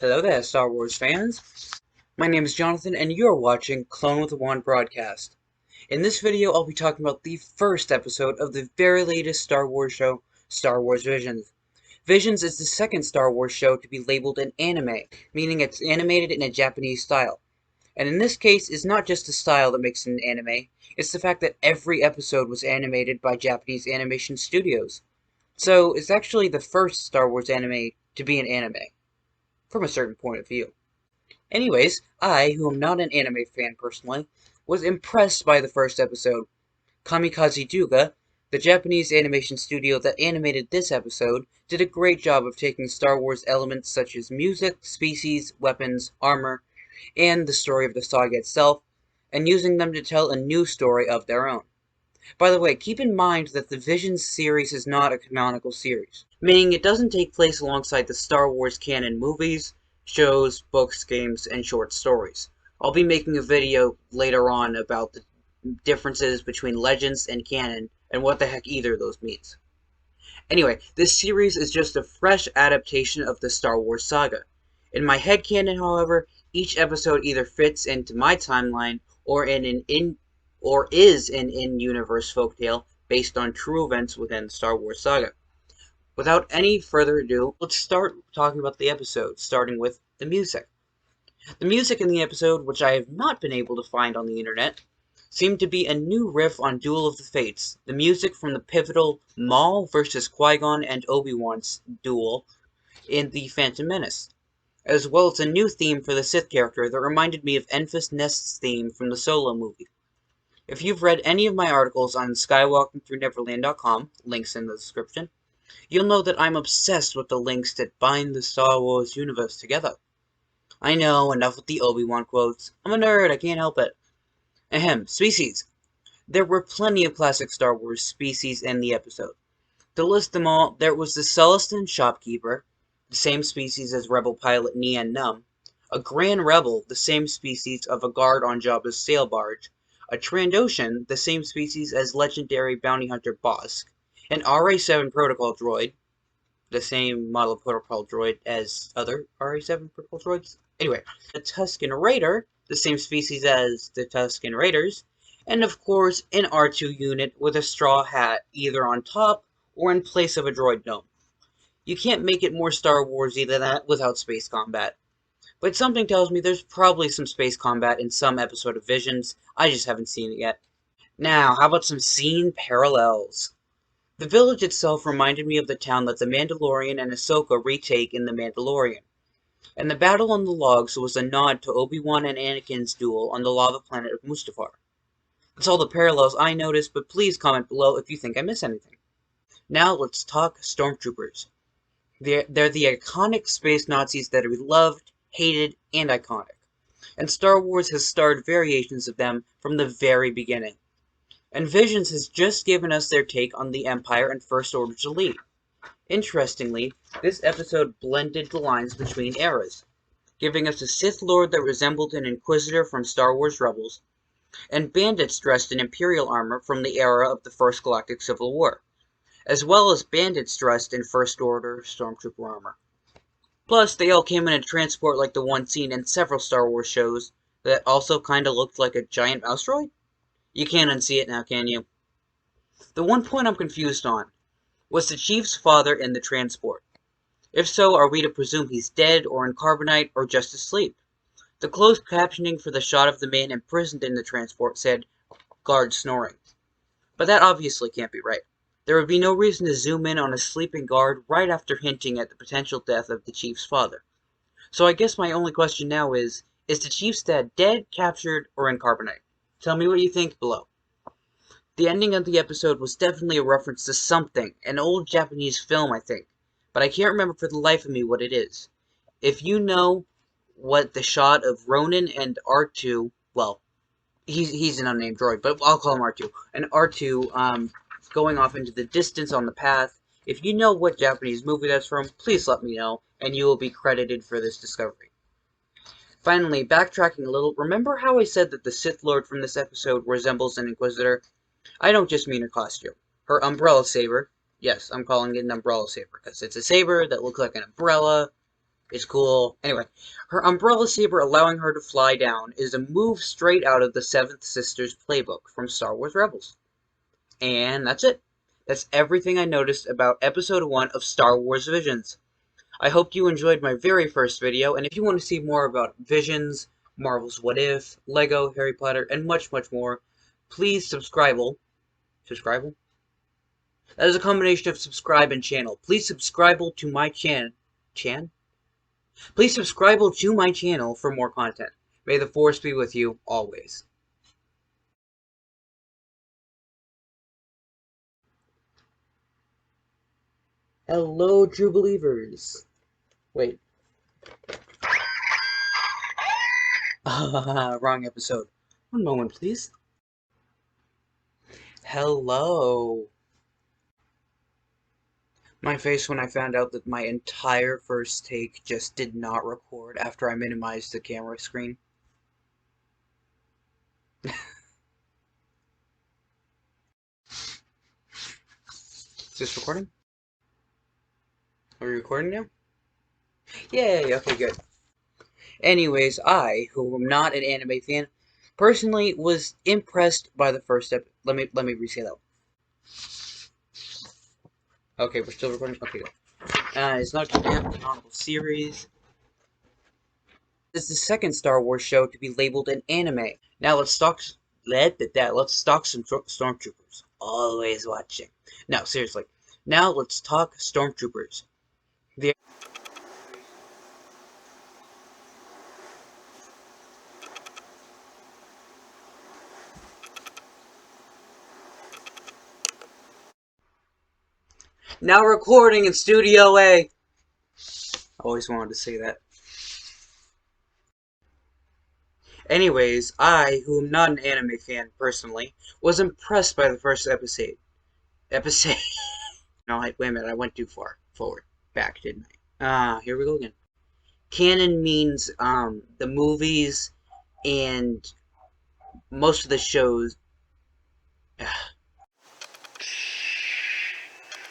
Hello there, Star Wars fans. My name is Jonathan, and you're watching Clone with a Wand broadcast. In this video, I'll be talking about the first episode of the very latest Star Wars show, Star Wars Visions. Visions is the second Star Wars show to be labeled an anime, meaning it's animated in a Japanese style. And in this case, it's not just the style that makes it an anime, it's the fact that every episode was animated by Japanese animation studios. So, it's actually the first Star Wars anime to be an anime, from a certain point of view. Anyways, I, who am not an anime fan personally, was impressed by the first episode. Kamikaze Douga, the Japanese animation studio that animated this episode, did a great job of taking Star Wars elements such as music, species, weapons, armor, and the story of the saga itself, and using them to tell a new story of their own. By the way, keep in mind that the Visions series is not a canonical series, meaning it doesn't take place alongside the Star Wars canon movies, shows, books, games, and short stories. I'll be making a video later on about the differences between Legends and canon, and what the heck either of those means. Anyway, this series is just a fresh adaptation of the Star Wars saga. In my headcanon, however, each episode either fits into my timeline or is an in-universe folktale based on true events within the Star Wars saga. Without any further ado, let's start talking about the episode, starting with the music. The music in the episode, which I have not been able to find on the internet, seemed to be a new riff on Duel of the Fates, the music from the pivotal Maul vs. Qui-Gon and Obi-Wan's duel in The Phantom Menace, as well as a new theme for the Sith character that reminded me of Enfys Nest's theme from the Solo movie. If you've read any of my articles on skywalkingthroughneverland.com, links in the description, you'll know that I'm obsessed with the links that bind the Star Wars universe together. I know, enough with the Obi-Wan quotes. I'm a nerd, I can't help it. Ahem, species. There were plenty of classic Star Wars species in the episode. To list them all, there was the Celestin shopkeeper, the same species as Rebel pilot Nien Nunb, a Grand Rebel, the same species of a guard on Jabba's sail barge, a Trandoshan, the same species as legendary bounty hunter Bossk, an RA-7 protocol droid, the same model of protocol droid as other RA-7 protocol droids. Anyway, a Tusken Raider, the same species as the Tusken Raiders, and of course an R2 unit with a straw hat either on top or in place of a droid dome. You can't make it more Star Warsy than that without space combat. But something tells me there's probably some space combat in some episode of Visions, I just haven't seen it yet. Now, how about some scene parallels? The village itself reminded me of the town that the Mandalorian and Ahsoka retake in The Mandalorian. And the battle on the logs was a nod to Obi-Wan and Anakin's duel on the lava planet of Mustafar. That's all the parallels I noticed, but please comment below if you think I miss anything. Now let's talk Stormtroopers. They're the iconic space Nazis that are beloved, hated, and iconic. And Star Wars has starred variations of them from the very beginning. And Visions has just given us their take on the Empire and First Order's elite. Interestingly, this episode blended the lines between eras, giving us a Sith Lord that resembled an Inquisitor from Star Wars Rebels, and bandits dressed in Imperial armor from the era of the First Galactic Civil War, as well as bandits dressed in First Order Stormtrooper armor. Plus, they all came in a transport like the one seen in several Star Wars shows that also kinda looked like a giant mouse droid? You can't unsee it now, can you? The one point I'm confused on, was the Chief's father in the transport? If so, are we to presume he's dead, or in carbonite, or just asleep? The closed captioning for the shot of the man imprisoned in the transport said, "guard snoring." But that obviously can't be right. There would be no reason to zoom in on a sleeping guard right after hinting at the potential death of the Chief's father. So I guess my only question now is the Chief's dad dead, captured, or in carbonite? Tell me what you think below. The ending of the episode was definitely a reference to something, an old Japanese film, I think, but I can't remember for the life of me what it is. If you know what the shot of Ronin and R2, well, he's an unnamed droid, but I'll call him R2, and R2 going off into the distance on the path, if you know what Japanese movie that's from, please let me know, and you will be credited for this discovery. Finally, backtracking a little, remember how I said that the Sith Lord from this episode resembles an Inquisitor? I don't just mean her costume. Her umbrella saber, yes, I'm calling it an umbrella saber, because it's a saber that looks like an umbrella, It's cool. Anyway, her umbrella saber allowing her to fly down is a move straight out of the Seventh Sister's playbook from Star Wars Rebels. And that's it. That's everything I noticed about Episode 1 of Star Wars Visions. I hope you enjoyed my very first video, and if you want to see more about Visions, Marvel's What If, Lego, Harry Potter, and much, much more, please subscribe. Subscribe? That is a combination of subscribe and channel. Please subscribe to my Please subscribe to my channel for more content. May the Force be with you always. Hello, true believers. Wait. Wrong episode. One moment, please. Hello. My face when I found out that my entire first take just did not record after I minimized the camera screen. Is this recording? Are we recording now? Yay, okay, good. Anyways, I, who am not an anime fan, personally was impressed by the first episode. Let me re-say that. Okay, we're still recording. Okay, good. It's not a canonical series. This is the second Star Wars show to be labeled an anime. Now let's stalk some Stormtroopers. Always watching. No, seriously. Now let's talk Stormtroopers. The Now recording in Studio A. I always wanted to say that. Anyways, I, who am not an anime fan personally, was impressed by the first episode. No, wait a minute, I went too far. Forward. Back, didn't I? Here we go again. Canon means, the movies and most of the shows.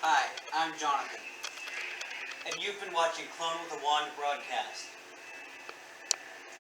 Hi, I'm Jonathan, and you've been watching Clone with a Wand broadcast.